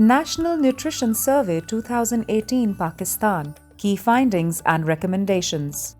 National Nutrition Survey 2018 Pakistan. Key findings and recommendations.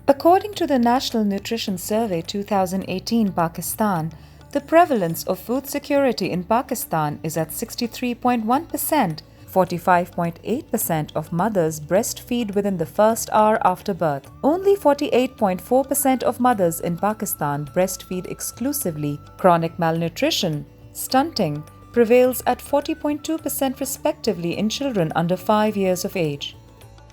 According to the National Nutrition Survey 2018 Pakistan, the prevalence of food security in Pakistan is at 63.1%. 45.8% of mothers breastfeed within the first hour after birth. Only 48.4% of mothers in Pakistan breastfeed exclusively. Chronic malnutrition, stunting, prevails at 40.2% respectively in children under 5 years of age.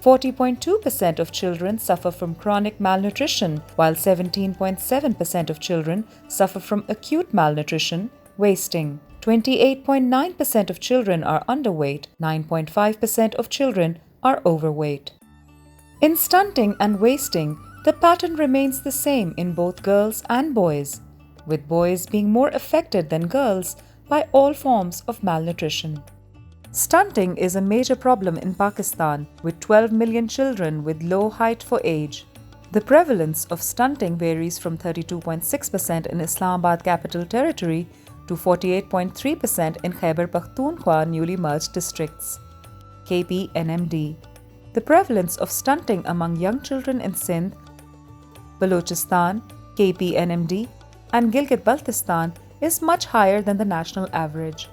40.2% of children suffer from chronic malnutrition, while 17.7% of children suffer from acute malnutrition, wasting. 28.9% of children are underweight, 9.5% of children are overweight. In stunting and wasting, the pattern remains the same in both girls and boys, with boys being more affected than girls by all forms of malnutrition. Stunting is a major problem in Pakistan, with 12 million children with low height for age. The prevalence of stunting varies from 32.6% in Islamabad Capital Territory to 48.3% in Khyber Pakhtunkhwa newly merged districts. KPNMD. The prevalence of stunting among young children in Sindh, Balochistan, KPNMD, and Gilgit-Baltistan is much higher than the national average.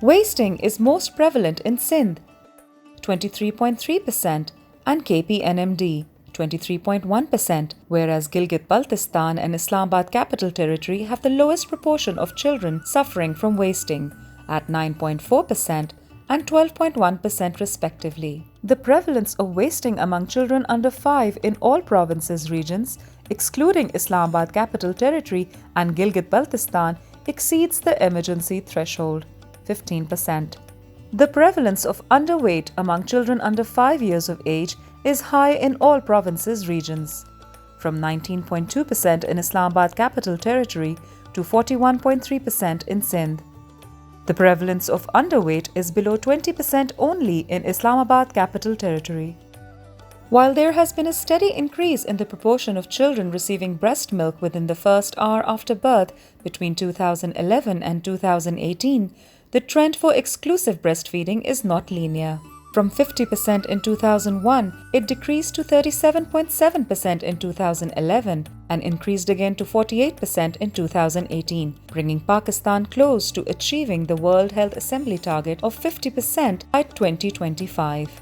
Wasting is most prevalent in Sindh, 23.3%, and KPNMD, 23.1%, whereas Gilgit-Baltistan and Islamabad Capital Territory have the lowest proportion of children suffering from wasting, at 9.4% and 12.1% respectively. The prevalence of wasting among children under 5 in all provinces regions, excluding Islamabad Capital Territory and Gilgit-Baltistan, exceeds the emergency threshold, 15%. The prevalence of underweight among children under 5 years of age is high in all provinces regions, from 19.2% in Islamabad Capital Territory to 41.3% in Sindh. The prevalence of underweight is below 20% only in Islamabad Capital Territory. While there has been a steady increase in the proportion of children receiving breast milk within the first hour after birth between 2011 and 2018, the trend for exclusive breastfeeding is not linear. From 50% in 2001, it decreased to 37.7% in 2011 and increased again to 48% in 2018, bringing Pakistan close to achieving the World Health Assembly target of 50% by 2025.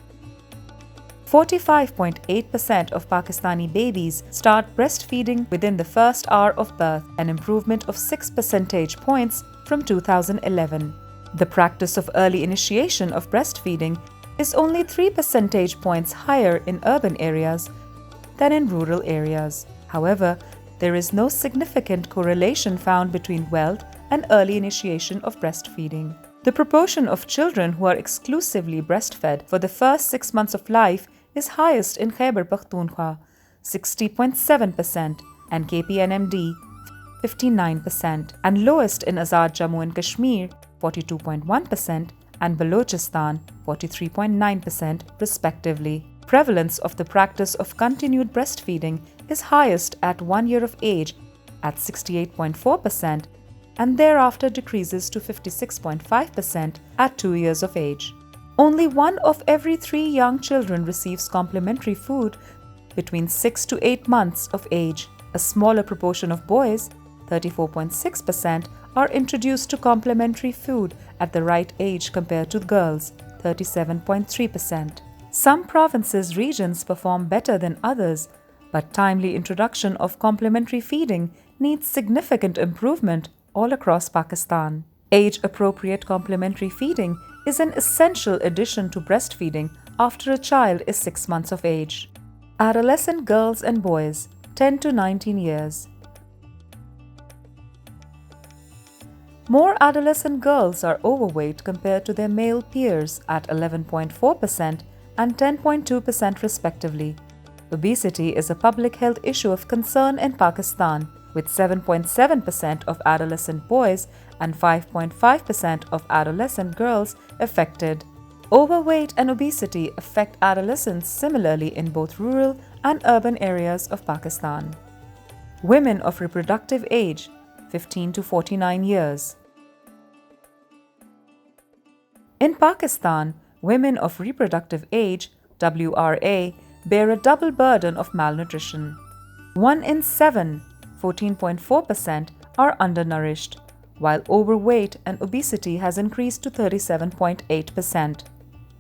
45.8% of Pakistani babies start breastfeeding within the first hour of birth, an improvement of 6 percentage points from 2011. The practice of early initiation of breastfeeding is only 3 percentage points higher in urban areas than in rural areas. However, there is no significant correlation found between wealth and early initiation of breastfeeding. The proportion of children who are exclusively breastfed for the first 6 months of life is highest in Khyber Pakhtunkhwa, 60.7%, and KPNMD, 59%, and lowest in Azad Jammu and Kashmir, 42.1%, and Balochistan, 43.9%, respectively. Prevalence of the practice of continued breastfeeding is highest at 1 year of age at 68.4% and thereafter decreases to 56.5% at 2 years of age. Only 1 of every 3 young children receives complementary food between 6 to 8 months of age. A smaller proportion of boys, 34.6%, are introduced to complementary food at the right age compared to girls, 37.3%. Some provinces' regions perform better than others, but timely introduction of complementary feeding needs significant improvement all across Pakistan. Age-appropriate complementary feeding is an essential addition to breastfeeding after a child is 6 months of age. Adolescent girls and boys, 10 to 19 years. More adolescent girls are overweight compared to their male peers at 11.4% and 10.2% respectively. Obesity is a public health issue of concern in Pakistan, with 7.7% of adolescent boys and 5.5% of adolescent girls affected. Overweight and obesity affect adolescents similarly in both rural and urban areas of Pakistan. Women of reproductive age, 15 to 49 years. In Pakistan, women of reproductive age, WRA, bear a double burden of malnutrition. 1 in 7, 14.4%, are undernourished, while overweight and obesity has increased to 37.8%.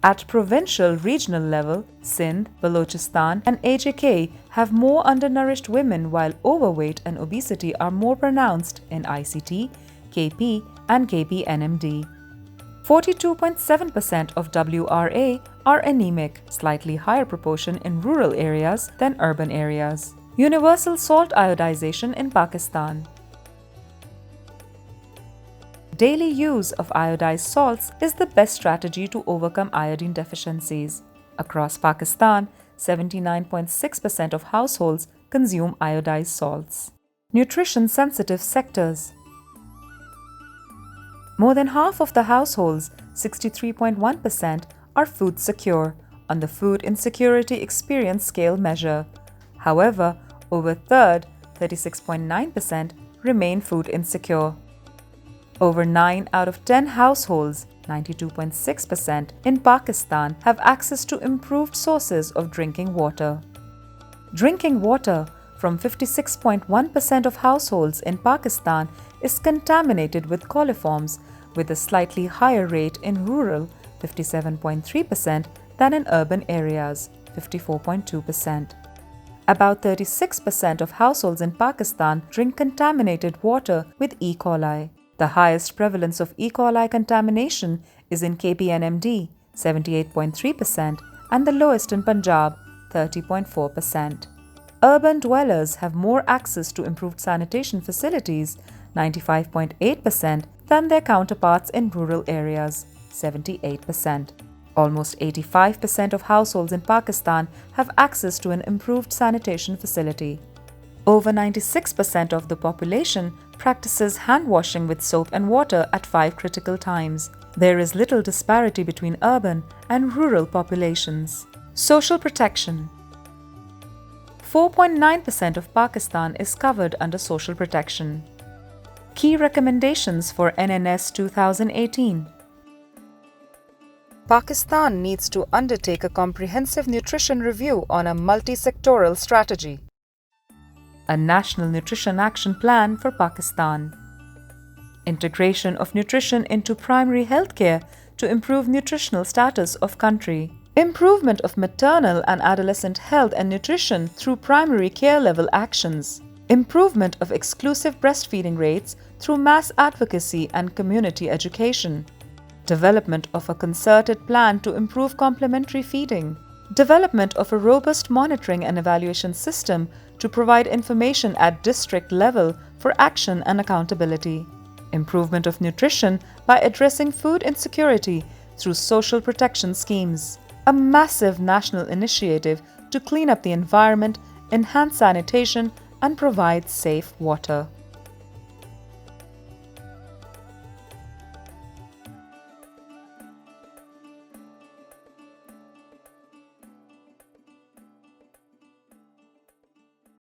At provincial regional level, Sindh, Balochistan, and AJK have more undernourished women, while overweight and obesity are more pronounced in ICT, KP, and KPNMD. 42.7% of WRA are anemic, slightly higher proportion in rural areas than urban areas. Universal salt iodization in Pakistan. Daily use of iodized salts is the best strategy to overcome iodine deficiencies. Across Pakistan, 79.6% of households consume iodized salts. Nutrition-sensitive sectors. More than half of the households, 63.1%, are food secure on the Food Insecurity Experience Scale measure. However, over a third, 36.9%, remain food insecure. Over 9 out of 10 households, 92.6%, in Pakistan have access to improved sources of drinking water. Drinking water from 56.1% of households in Pakistan is contaminated with coliforms, with a slightly higher rate in rural, 57.3%, than in urban areas, 54.2%. About 36% of households in Pakistan drink contaminated water with E. coli. The highest prevalence of E. coli contamination is in KPNMD, 78.3%, and the lowest in Punjab, 30.4%. Urban dwellers have more access to improved sanitation facilities, 95.8%, than their counterparts in rural areas, 78%. Almost 85% of households in Pakistan have access to an improved sanitation facility. Over 96% of the population practices hand washing with soap and water at 5 critical times. There is little disparity between urban and rural populations. Social protection. 4.9% of Pakistan is covered under social protection. Key recommendations for NNS 2018. Pakistan needs to undertake a comprehensive nutrition review on a multi-sectoral strategy. A National Nutrition Action Plan for Pakistan. Integration of nutrition into primary healthcare to improve nutritional status of country. Improvement of maternal and adolescent health and nutrition through primary care level actions. Improvement of exclusive breastfeeding rates through mass advocacy and community education. Development of a concerted plan to improve complementary feeding. Development of a robust monitoring and evaluation system to provide information at district level for action and accountability. Improvement of nutrition by addressing food insecurity through social protection schemes. A massive national initiative to clean up the environment, enhance sanitation, and provide safe water.